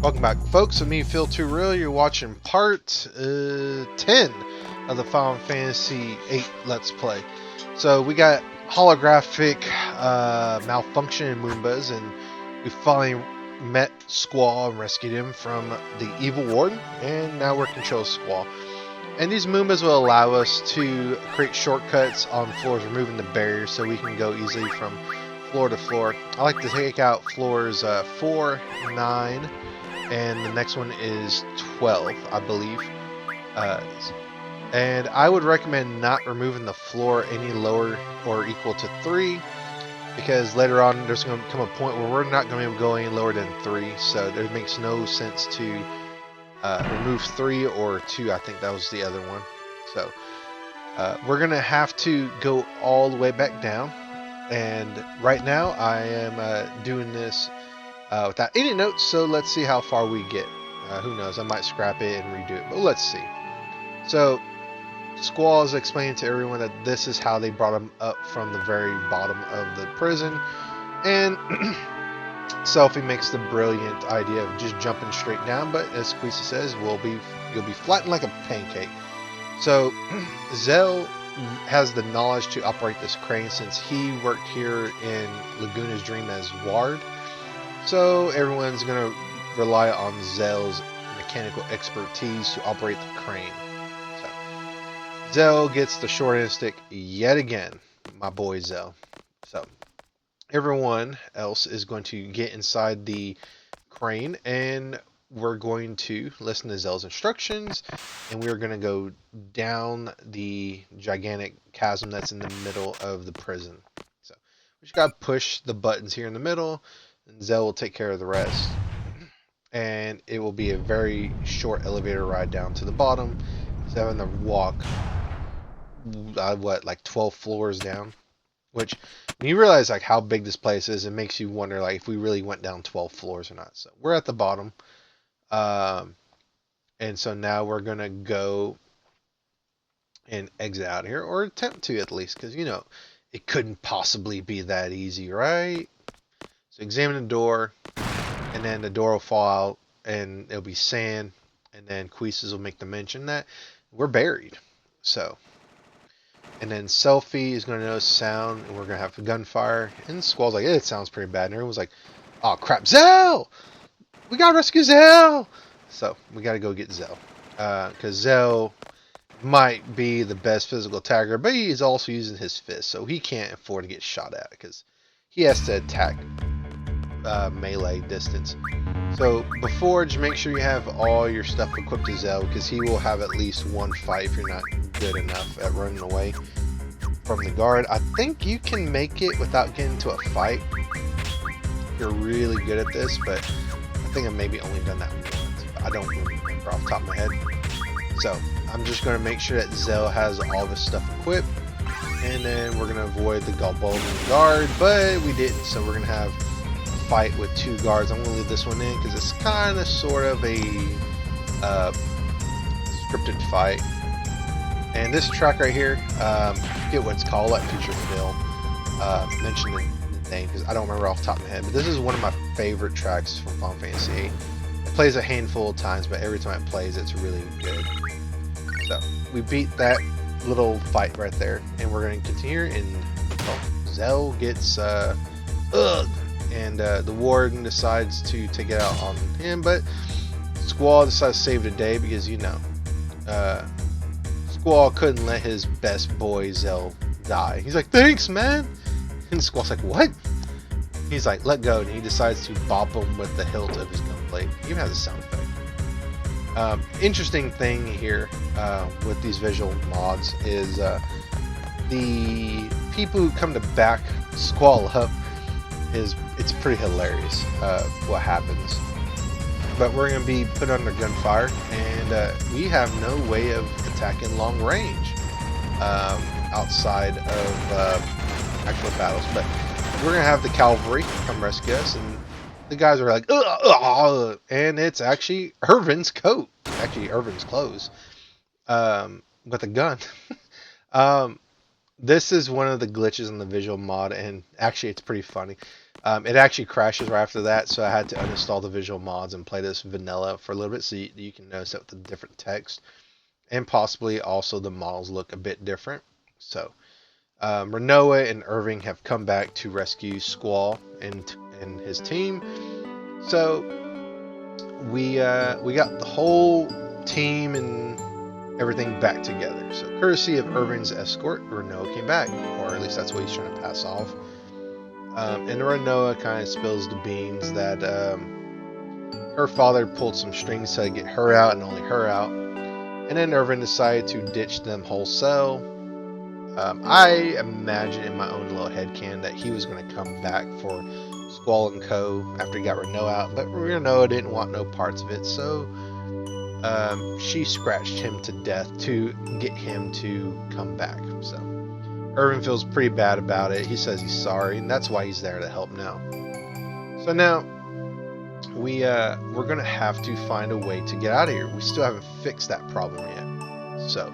Welcome back, folks. With me, Feel Too Real. You're watching part 10 of the Final Fantasy VIII Let's Play. So we got holographic malfunction in Moombas, and we finally met Squall and rescued him from the evil warden, and now we're control Squall. And these Moombas will allow us to create shortcuts on floors, removing the barriers so we can go easily from floor to floor. I like to take out floors 4, 9, and the next one is 12, I believe. And I would recommend not removing the floor any lower or equal to 3, because later on there's going to come a point where we're not going to be able to go any lower than 3, so it makes no sense to remove 3 or 2. I think that was the other one. So we're going to have to go all the way back down, and right now I am doing this without any notes, so let's see how far we get. Who knows, I might scrap it and redo it, but let's see. So Squall is explaining to everyone that this is how they brought him up from the very bottom of the prison, and Selphie makes the brilliant idea of just jumping straight down, but as Quisa says, you'll be flattened like a pancake. So Zell has the knowledge to operate this crane since he worked here in Laguna's Dream as Ward. So everyone's going to rely on Zell's mechanical expertise to operate the crane. So Zell gets the short end stick yet again, my boy Zell. So everyone else is going to get inside the crane, and we're going to listen to Zell's instructions, and we're going to go down the gigantic chasm that's in the middle of the prison. So we just got to push the buttons here in the middle, and Zell will take care of the rest. And it will be a very short elevator ride down to the bottom. So having to walk, like 12 floors down. Which, when you realize like how big this place is, it makes you wonder like if we really went down 12 floors or not. So we're at the bottom. And so now we're going to go and exit out of here, or attempt to at least, because, you know, it couldn't possibly be that easy, right? So examine the door, and then the door will fall out, and it'll be sand, and then Quisas will make the mention that we're buried. So, and then Selphie is going to notice sound, and we're going to have gunfire, and Squall's like, it sounds pretty bad, and everyone's like, oh crap, Zell! We gotta rescue Zell! So, we gotta go get Zell. Because Zell might be the best physical attacker, but he's also using his fist, so he can't afford to get shot at, because he has to attack melee distance. So before, just make sure you have all your stuff equipped to Zell, because he will have at least one fight if you're not good enough at running away from the guard. I think you can make it without getting into a fight. You're really good at this, but I think I've maybe only done that once. I don't remember off the top of my head. So I'm just going to make sure that Zell has all of his stuff equipped, and then we're going to avoid the Galbadia guard, but we didn't, so we're going to have fight with 2 guards. I'm going to leave this one in because it's kind of sort of a scripted fight. And this track right here, I forget what it's called, like Future Phil mention the name because I don't remember off the top of my head, but this is one of my favorite tracks from Final Fantasy VIII. It plays a handful of times, but every time it plays it's really good. So we beat that little fight right there, and we're going to continue, and Zell gets and the warden decides to take it out on him, but Squall decides to save the day because, you know, Squall couldn't let his best boy Zell die. He's like, thanks, man! And Squall's like, what? He's like, let go, and he decides to bop him with the hilt of his gunblade. He even has a sound effect. Interesting thing here with these visual mods is the people who come to back Squall up, it's pretty hilarious what happens. But we're going to be put under gunfire, and we have no way of attacking long range outside of actual battles. But we're going to have the cavalry come rescue us, and the guys are like, ugh, and it's actually Irvin's coat, actually Irvin's clothes, with a gun. This is one of the glitches in the visual mod, and actually it's pretty funny. It actually crashes right after that, so I had to uninstall the visual mods and play this vanilla for a little bit so you can notice that with the different text. And possibly also the models look a bit different. So Renoa and Irving have come back to rescue Squall and his team. So we got the whole team and everything back together. So courtesy of Irving's escort, Renoa came back, or at least that's what he's trying to pass off. And Renoa kind of spills the beans that her father pulled some strings to get her out and only her out. And then Irving decided to ditch them wholesale. I imagine in my own little headcanon that he was going to come back for Squall and Co. after he got Renoa out, but Renoa didn't want no parts of it, so she scratched him to death to get him to come back. So Irving feels pretty bad about it. He says he's sorry, and that's why he's there to help now. So now we're gonna have to find a way to get out of here. We still haven't fixed that problem yet. So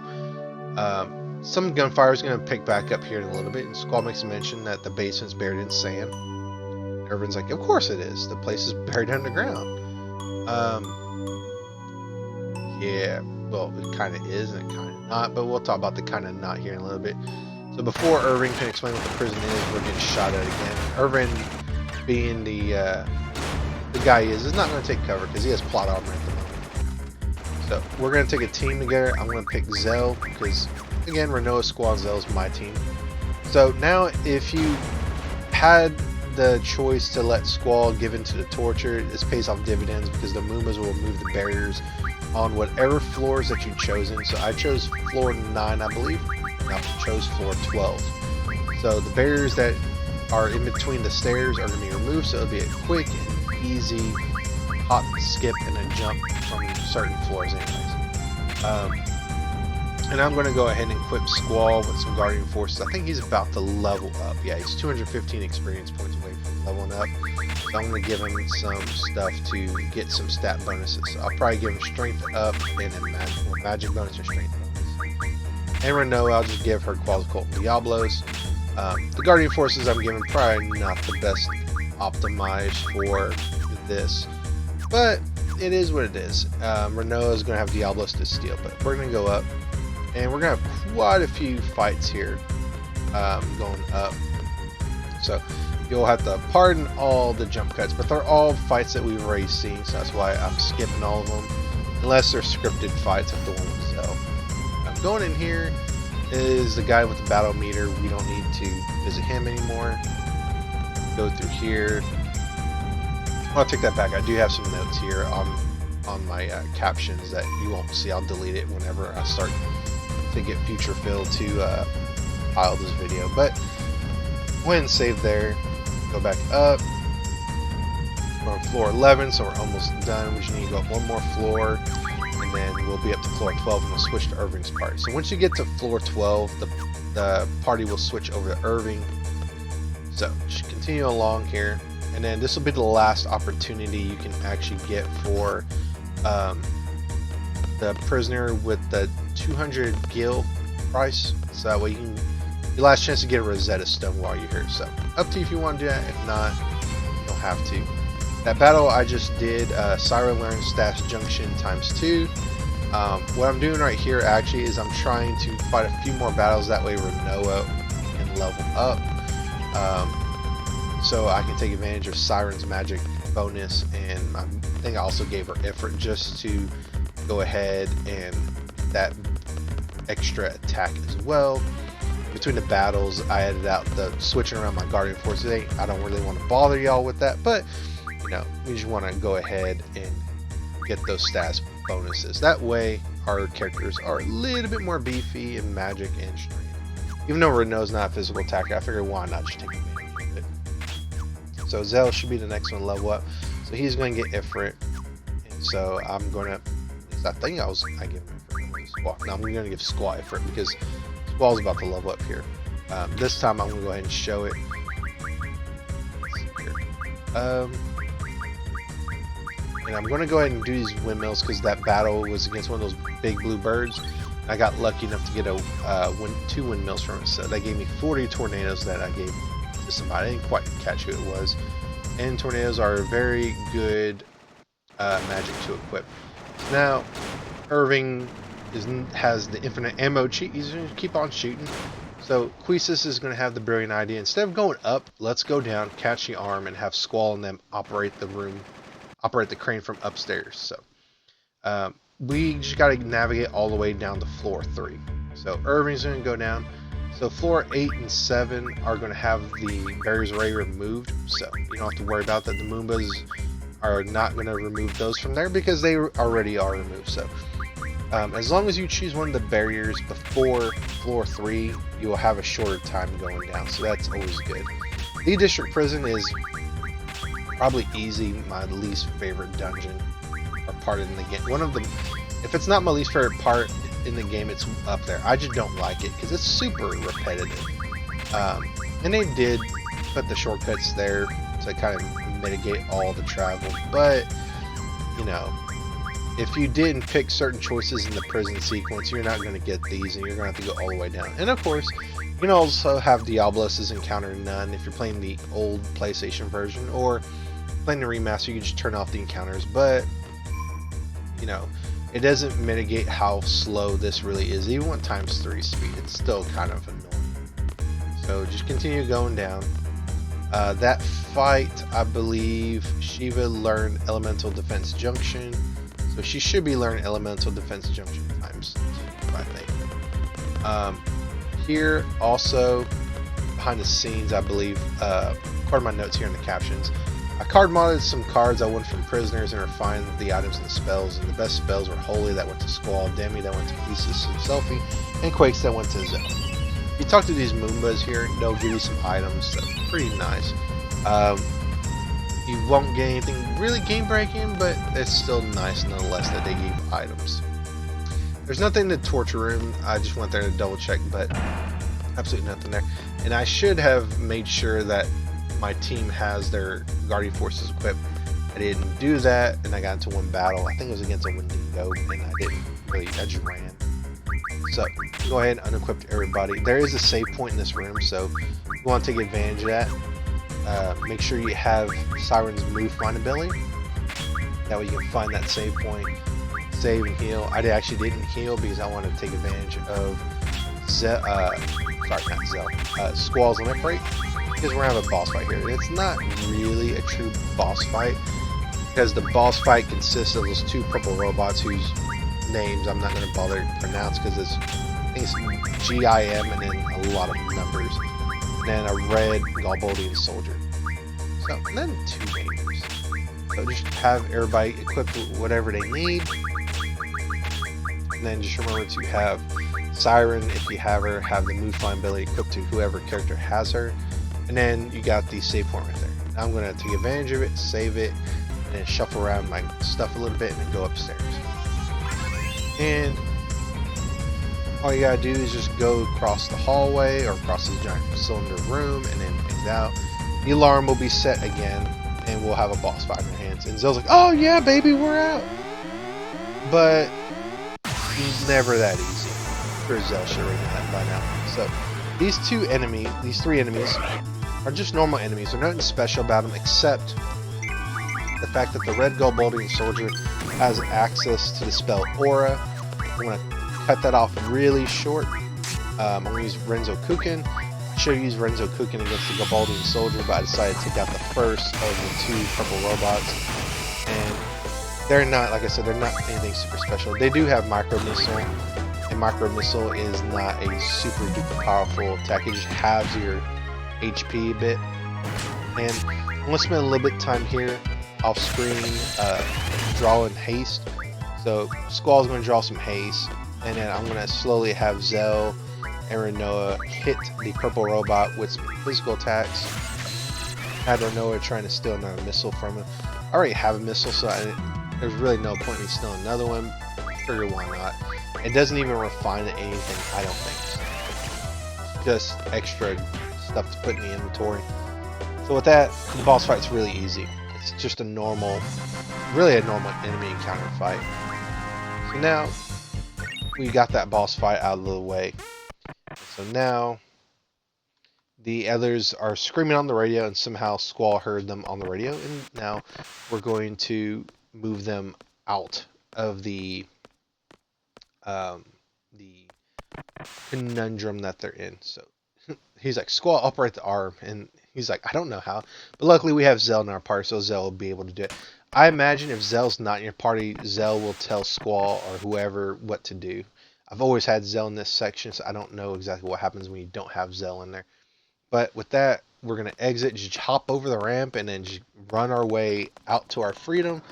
some gunfire is gonna pick back up here in a little bit, and Squall makes a mention that the basement's buried in sand. Irving's like, of course it is. The place is buried underground. Yeah, well, it kind of is and it kind of not, but we'll talk about the kind of not here in a little bit. So before Irving can explain what the prison is, we're getting shot at again. Irving, being the guy he is not going to take cover because he has plot armor at the moment. So we're going to take a team together. I'm going to pick Zell because, again, Renoa, Squall, Zell is my team. So now if you had the choice to let Squall give into the torture, this pays off dividends because the Moomas will remove the barriers on whatever floors that you've chosen. So I chose floor 9, I believe. I chose floor 12. So the barriers that are in between the stairs are going to be removed, so it'll be a quick and easy hop, skip, and a jump from certain floors anyways. And I'm going to go ahead and equip Squall with some Guardian Forces. I think he's about to level up. Yeah, he's 215 experience points away from leveling up. So I'm going to give him some stuff to get some stat bonuses. So I'll probably give him Strength up and a magic bonus or Strength bonus. And Renoa, I'll just give her Qualicolt and Diablos. The Guardian Forces I'm giving probably not the best optimized for this, but it is what it is. Renoa is going to have Diablos to steal, but we're going to go up, and we're going to have quite a few fights here going up. So you'll have to pardon all the jump cuts, but they're all fights that we've already seen, so that's why I'm skipping all of them, unless they're scripted fights like the one with Zell. Going in here is the guy with the battle meter. We don't need to visit him anymore. Go through here. I'll take that back. I do have some notes here on my captions that you won't see. I'll delete it whenever I start to get future fill to file this video. But go ahead and save there. Go back up. We're on floor 11, so we're almost done. We just need to go up one more floor. And then we'll be up to floor 12 and we'll switch to Irving's party. So once you get to floor 12, the party will switch over to Irving. So just continue along here. And then this will be the last opportunity you can actually get for the prisoner with the 200 gil price. So that way you can, your last chance to get a Rosetta Stone while you're here. So up to you if you want to do that. If not, you don't have to. That battle I just did, Siren Learn Stash Junction ×2. What I'm doing right here actually is I'm trying to fight a few more battles, that way Renoa can level up. So I can take advantage of Siren's magic bonus, and I think I also gave her effort just to go ahead and that extra attack as well. Between the battles, I added out the switching around my Guardian Forces. I don't really want to bother y'all with that, but we just want to go ahead and get those stats bonuses. That way, our characters are a little bit more beefy in magic and strength. Even though Renoa's not a physical attacker, I figured why not just take advantage of it. So Zell should be the next one to level up. So he's going to get Ifrit. And so I'm going to, I think I gave him Ifrit. Squall. Now I'm going to give Squall Ifrit because Squall's about to level up here. This time I'm going to go ahead and show it. And I'm going to go ahead and do these windmills because that battle was against one of those big blue birds. I got lucky enough to get 2 windmills from it, so that gave me 40 tornadoes that I gave to to somebody. I didn't quite catch who it was. And tornadoes are a very good magic to equip. Now, Irving has the infinite ammo cheat. He's going to keep on shooting. So Queesis is going to have the brilliant idea. Instead of going up, let's go down, catch the arm, and have Squall and them operate the crane from upstairs. So we just got to navigate all the way down to floor 3. So Irving's going to go down. So floor 8 and 7 are going to have the barriers already removed. So you don't have to worry about that. The Moombas are not going to remove those from there because they already are removed. So as long as you choose one of the barriers before floor 3, you will have a shorter time going down. So that's always good. The District Prison is probably easy my least favorite dungeon or part in the game. One of them, if it's not my least favorite part in the game, it's up there. I just don't like it because it's super repetitive. And they did put the shortcuts there to kind of mitigate all the travel, but you know, if you didn't pick certain choices in the prison sequence, you're not going to get these, and you're going to have to go all the way down. And of course, you can also have Diablos' encounter none if you're playing the old PlayStation version, or playing the remaster, you can just turn off the encounters. But you know, it doesn't mitigate how slow this really is. Even with ×3 speed, it's still kind of annoying. So just continue going down. That fight, I believe Shiva learned Elemental Defense Junction. So she should be learning Elemental Defense Junction ×2, I think. Here, also, behind the scenes, I believe, according to my notes here in the captions, I card modded some cards I won from prisoners and refined the items and the spells. And the best spells were Holy, that went to Squall, Demi, that went to Thesis and Selfie, and Quakes, that went to Zell. If you talk to these Moombas here, they'll give you some items, so pretty nice. You won't get anything really game-breaking, but it's still nice nonetheless that they give items. There's nothing in the torture room. I just went there to double-check, but absolutely nothing there. And I should have made sure that my team has their Guardian Forces equipped. I didn't do that, and I got into one battle. I think it was against a Wendigo, and I didn't really, I just ran. So, go ahead and unequip everybody. There is a save point in this room, so you want to take advantage of that. Make sure you have Siren's move find ability. That way you can find that save point, save and heal. I actually didn't heal because I wanted to take advantage of Squall's limit break, because we're gonna have a boss fight here. It's not really a true boss fight because the boss fight consists of those 2 purple robots whose names I'm not gonna bother to pronounce because I think it's GIM and then a lot of numbers. And a red Galbadia soldier. So, and then 2 names. So just have everybody equipped with whatever they need. And then just remember to have Siren, if you have her, have the move find ability equipped to whoever character has her. And then you got the save point right there. Now I'm going to take advantage of it, save it, and then shuffle around my stuff a little bit and then go upstairs. And all you gotta do is just go across the hallway or across this giant cylinder room and then exit out. The alarm will be set again and we'll have a boss fight in our hands. And Zell's like, oh yeah, baby, we're out. But never that easy. I'm sure Zell should already know that by now. So these 3 enemies are just normal enemies. There's nothing special about them except the fact that the red Galbadia soldier has access to the spell Aura. I'm gonna cut that off really short. I'm going to use Renzo Kukin. I should have used Renzo Kukin against the Galbadia soldier, but I decided to take out the first of the 2 purple robots. And they're not, like I said, they're not anything super special. They do have Micro Missile, and Micro Missile is not a super duper powerful attack. It just halves your HP a bit. And I'm going to spend a little bit of time here off screen drawing haste. So Squall's going to draw some haste. And then I'm going to slowly have Zell and Renoa hit the purple robot with some physical attacks. Had Renoa trying to steal another missile from him. I already have a missile, so there's really no point in me stealing another one. Figure why not. It doesn't even refine anything, I don't think. It's just extra stuff to put in the inventory. So with that, the boss fight's really easy. It's just a normal, really a normal enemy encounter fight. So now, we got that boss fight out of the way. So now, the others are screaming on the radio, and somehow Squall heard them on the radio, and now we're going to move them out of um, the conundrum that they're in. So he's like, Squall, operate the arm, and he's like, I don't know how, but luckily we have Zell in our party, so Zell will be able to do it. I imagine if Zell's not in your party, Zell will tell Squall or whoever what to do. I've always had Zell in this section, so I don't know exactly what happens when you don't have Zell in there. But with that, we're going to exit, just hop over the ramp, and then just run our way out to our freedom.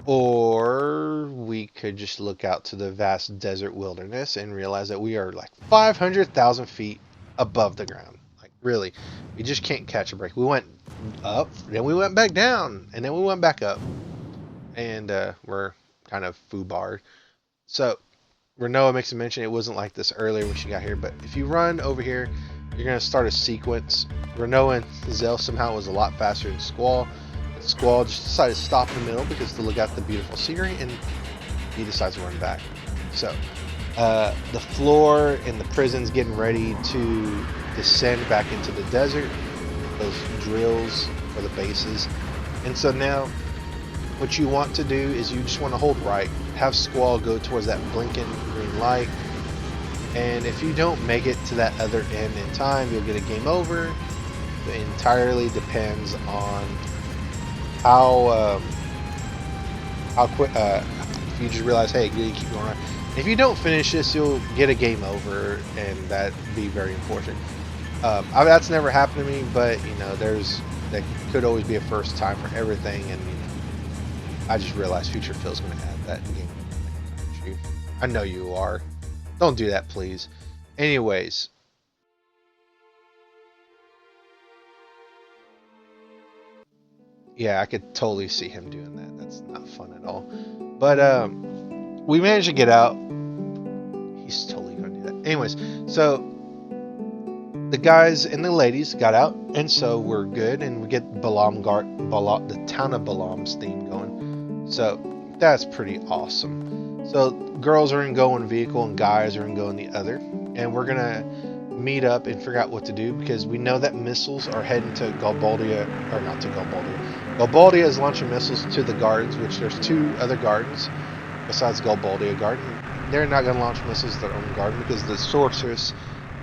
Or we could just look out to the vast desert wilderness and realize that we are like 500,000 feet above the ground. Like, really, we just can't catch a break. We went up, then we went back down, and then we went back up. And we're kind of foobarred. So, Renoa makes a mention it wasn't like this earlier when she got here, but if you run over here, you're going to start a sequence. Renoa and Zell somehow was a lot faster than Squall. Squall just decided to stop in the middle because to look at the beautiful scenery, and he decides to run back. So, the floor in the prison's getting ready to descend back into the desert. Those drills for the bases. And so now, what you want to do is you just want to hold right. Have Squall go towards that blinking green light. And if you don't make it to that other end in time, you'll get a game over. It entirely depends on how quick, if you just realize, hey, you keep going on. If you don't finish this, you'll get a game over, and that'd be very unfortunate. That's never happened to me, but you know, that could always be a first time for everything, and you know, I just realized Future Phil's going to add that game. I know you are. Don't do that, please. Anyways. Yeah, I could totally see him doing that. That's not fun at all. But we managed to get out. He's totally gonna do that. Anyways, so the guys and the ladies got out, and so we're good, and we get the town of Balam's theme going. So that's pretty awesome. So girls are gonna go in vehicle, and guys are gonna go in the other, and we're gonna meet up and figure out what to do because we know that missiles are heading to Galbadia, or not to Galbadia. Galbadia is launching missiles to the gardens, which there's 2 other gardens besides Galbadia Garden. They're not going to launch missiles to their own garden because the sorceress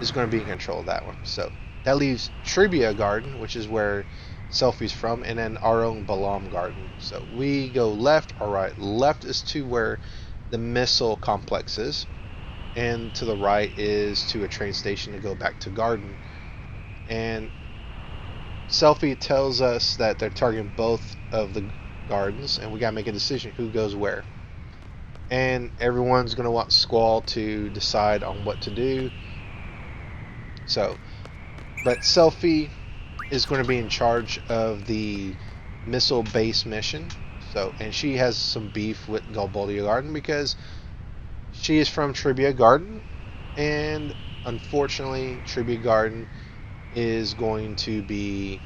is going to be in control of that one. So that leaves Tribia Garden, which is where Selfie's from, and then our own Balam Garden. So we go left or right. Left is to where the missile complex is, and to the right is to a train station to go back to Garden. And Selfie tells us that they're targeting both of the gardens, and we gotta make a decision who goes where. And everyone's gonna want Squall to decide on what to do. So, but Selfie is going to be in charge of the missile base mission. So, and she has some beef with Galbadia Garden because she is from Tribia Garden, and unfortunately, Tribia Garden is going to be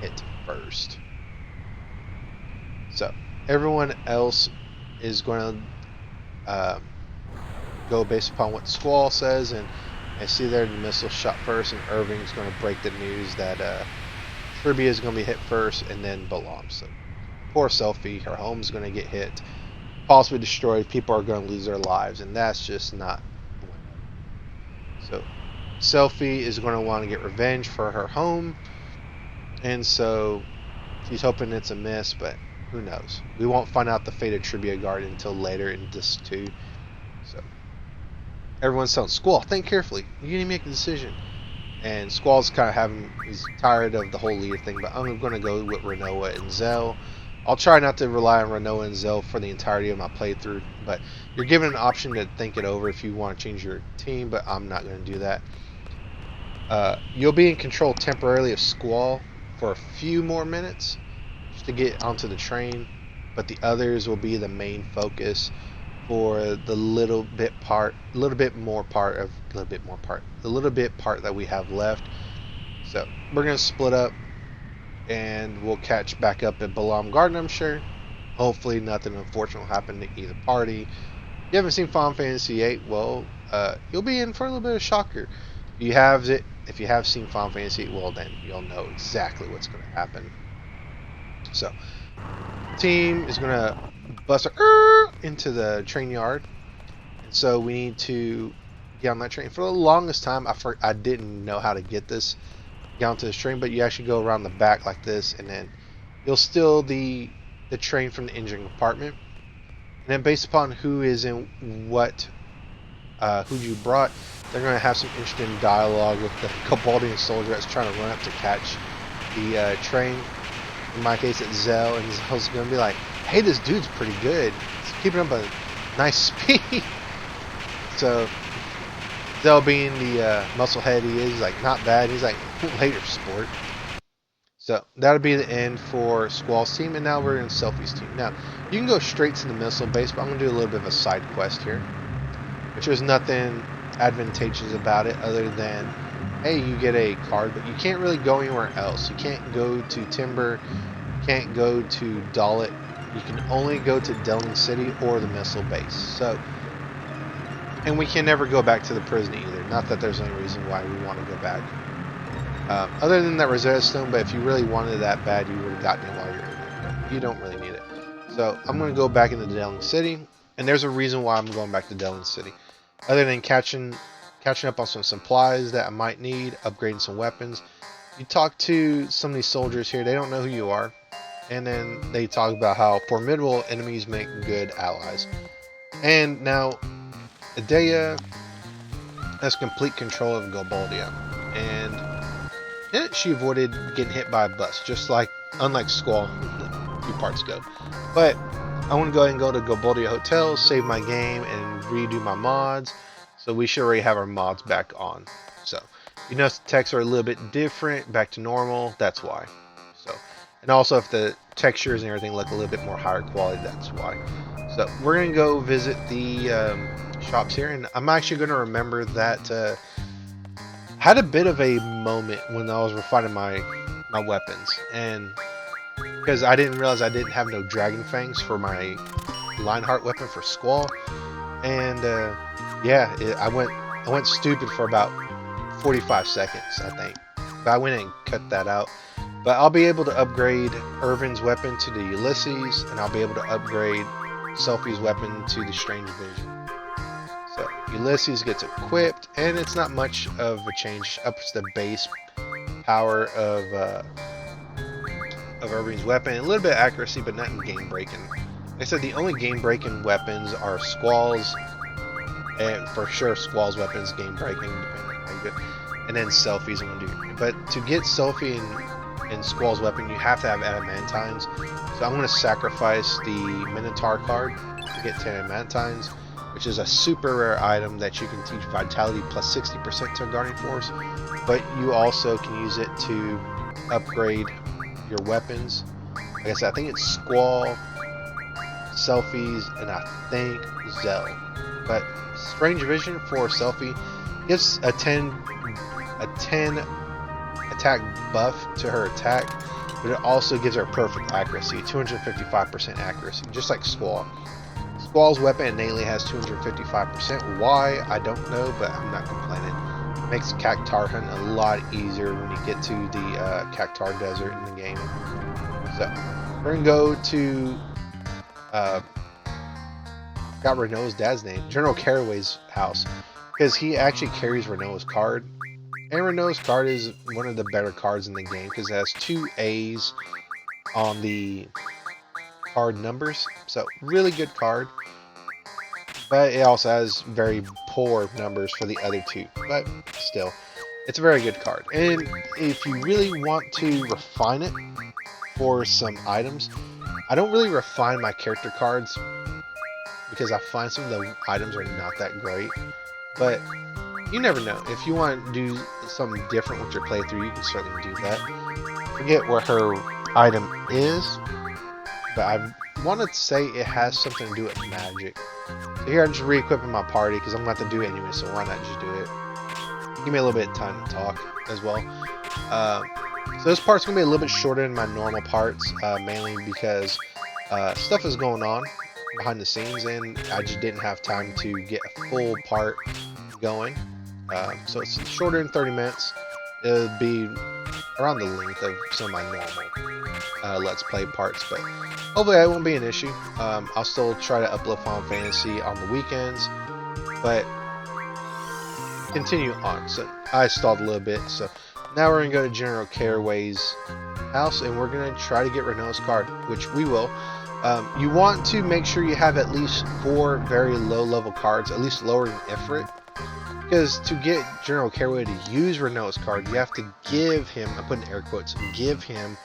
hit first. So everyone else is going to go based upon what Squall says, and I see there the missile shot first, and Irving's going to break the news that Tribia is going to be hit first, and then Balam. So poor Selfie, her home's going to get hit, possibly destroyed. People are going to lose their lives, and that's just not. So Selfie is going to want to get revenge for her home, and so she's hoping it's a miss, but who knows? We won't find out the fate of Tribia Garden until later in Disc 2. So everyone's telling Squall, think carefully. You need to make a decision. And Squall's kind of he's tired of the whole leader thing, but I'm going to go with Renoa and Zell. I'll try not to rely on Renoa and Zell for the entirety of my playthrough, but you're given an option to think it over if you want to change your team, but I'm not going to do that. You'll be in control temporarily of Squall for a few more minutes just to get onto the train, but the others will be the main focus for the little bit part that we have left. So we're going to split up, and we'll catch back up at Balam Garden, I'm sure. Hopefully nothing unfortunate will happen to either party. If you haven't seen Final Fantasy VIII, well, you'll be in for a little bit of shocker. If you have seen Final Fantasy, well then you'll know exactly what's going to happen. So, team is going to bust into the train yard, and so we need to get on that train. For the longest time, I didn't know how to get onto this train, but you actually go around the back like this, and then you'll steal the train from the engine compartment, and then based upon who is in what, who you brought, they're going to have some interesting dialogue with the Galbadia soldier that's trying to run up to catch the train. In my case, it's Zell, and Zell's going to be like, "Hey, this dude's pretty good. He's keeping up a nice speed." So Zell, being the musclehead he is, like, not bad. He's like, "Later, sport." So that'll be the end for Squall's team, and now we're in Selfie's team. Now, you can go straight to the missile base, but I'm going to do a little bit of a side quest here, which was nothing advantageous about it other than, hey, you get a card, but you can't really go anywhere else. You can't go to Timber, you can't go to Dalit. You can only go to Delling City or the missile base. So, and we can never go back to the prison either. Not that there's any reason why we want to go back. Other than that Rosetta Stone, but if you really wanted it that bad, you would have gotten it while you're in there. But you don't really need it. So I'm going to go back into Delling City, and there's a reason why I'm going back to Delling City. Other than catching up on some supplies that I might need, upgrading some weapons. You talk to some of these soldiers here, they don't know who you are, and then they talk about how formidable enemies make good allies. And now, Edea has complete control of Galbadia, and she avoided getting hit by a bus, unlike Squall a few parts ago. But I want to go ahead and go to Galbadia Hotel, save my game, and redo my mods. So we should already have our mods back on. So you notice the texts are a little bit different, back to normal. That's why. So, and also if the textures and everything look a little bit more higher quality, that's why. So we're gonna go visit the shops here, and I'm actually gonna remember that I had a bit of a moment when I was refining my weapons, and because I didn't realize I didn't have no dragon fangs for my Lionheart weapon for Squall, and yeah, I went stupid for about 45 seconds, I think. But I went and cut that out. But I'll be able to upgrade Irvin's weapon to the Ulysses, and I'll be able to upgrade Selfie's weapon to the Strange Vision. So Ulysses gets equipped, and it's not much of a change. Ups the base power of Irvin's weapon, a little bit of accuracy, but nothing game breaking. Like I said, the only game breaking weapons are Squall's, and for sure Squall's weapons game breaking, depending on how you do it, and then Selfie's I'm gonna do. But to get Selfie and Squall's weapon, you have to have adamantines. So I'm gonna sacrifice the Minotaur card to get 10 adamantines, which is a super rare item that you can teach vitality plus 60% to a Guardian Force, but you also can use it to upgrade your weapons. Like I said, I think it's Squall, Selfies, and I think Zell. But Strange Vision for Selfie gives a 10 attack buff to her attack, but it also gives her perfect accuracy, 255% accuracy, just like Squall. Squall's weapon innately has 255%. Why? I don't know, but I'm not complaining. It makes Cactar hunt a lot easier when you get to the Cactar Desert in the game. So, we're going to go to, got Renault's dad's name, General Caraway's house, because he actually carries Renault's card. And Renault's card is one of the better cards in the game because it has 2 A's on the card numbers. So, really good card. But it also has very poor numbers for the other 2. But still, it's a very good card. And if you really want to refine it for some items, I don't really refine my character cards because I find some of the items are not that great. But you never know. If you want to do something different with your playthrough, you can certainly do that. Forget what her item is, but I wanted to say it has something to do with magic. So here I'm just re-equipping my party because I'm going to have to do it anyway, so why not just do it? Give me a little bit of time to talk as well. So this part's going to be a little bit shorter than my normal parts, mainly because stuff is going on behind the scenes and I just didn't have time to get a full part going. So it's shorter than 30 minutes. It'll be around the length of some of my normal Let's Play parts, but hopefully that won't be an issue. I'll still try to upload Final Fantasy on the weekends, but continue on. So I stalled a little bit, so now we're going to go to General Caraway's house, and we're going to try to get Renault's card, which we will. You want to make sure you have at least 4 very low-level cards, at least lower than Ifrit. Because to get General Caraway to use Renault's card, you have to give him, I put in air quotes, give him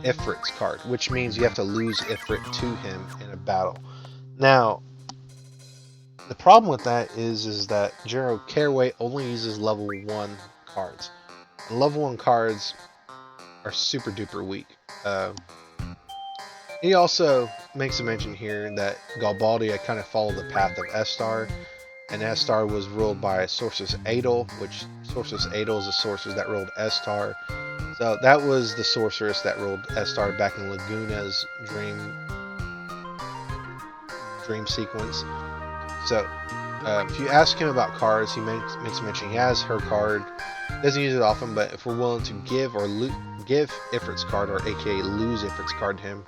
Ifrit's card, which means you have to lose Ifrit to him in a battle. Now, the problem with that is that General Caraway only uses level 1 cards. And level 1 cards are super duper weak. He also makes a mention here that Galbadia kind of followed the path of Estar, and Estar was ruled by Sorceress Adel, which Sorceress Adel is the sorceress that ruled Estar. So that was the sorceress that ruled Estar back in Laguna's dream sequence. So if you ask him about cards, he makes a mention he has her card. Doesn't use it often, but if we're willing to give Ifrit's card, or aka lose Ifrit's card to him,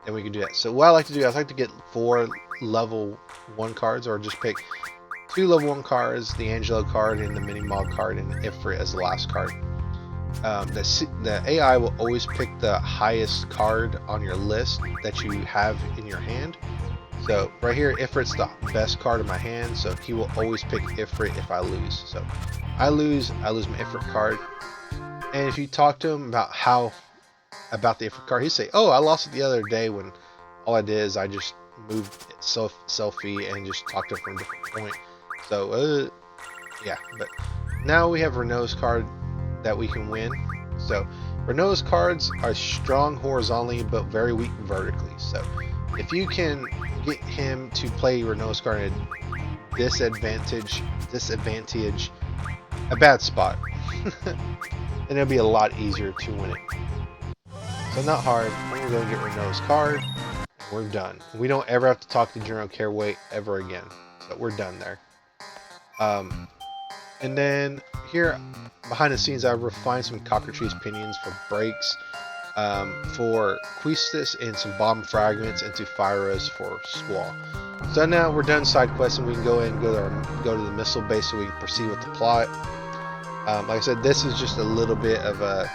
then we can do that. So what I like to do, I like to get 4 level 1 cards, or just pick 2 level 1 cards, the Angelo card and the Mini Mod card, and Ifrit as the last card. The AI will always pick the highest card on your list that you have in your hand. So right here, Ifrit's the best card in my hand, so he will always pick Ifrit if I lose. So I lose my Ifrit card. And if you talk to him about the Ifrit card, he'd say, "Oh, I lost it the other day when all I did is I just moved selfie and just talked to him from a different point." So yeah, but now we have Renault's card that we can win. So Renault's cards are strong horizontally but very weak vertically. So if you can get him to play Renault's card at disadvantage, a bad spot, then it'll be a lot easier to win it. So not hard. We're gonna go get Renault's card. We're done. We don't ever have to talk to General Caraway ever again. So we're done there. And then here behind the scenes, I've refined some cockatrice pinions for brakes, for Quistis, and some bomb fragments into Fyros for Squall. So now we're done side quests, and we can go in and go to the missile base so we can proceed with the plot. Like I said, this is just a little bit of a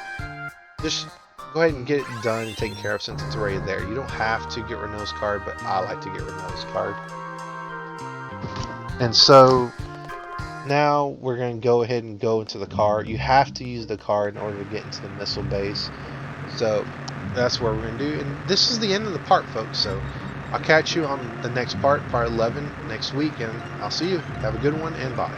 just go ahead and get it done and taken care of since it's already there. You don't have to get Renault's card, but I like to get Renault's card. And so now we're going to go ahead and go into the car. You have to use the car in order to get into the missile base. So that's what we're going to do. And this is the end of the part, folks. So I'll catch you on the next part 11, next week. And I'll see you. Have a good one, and bye.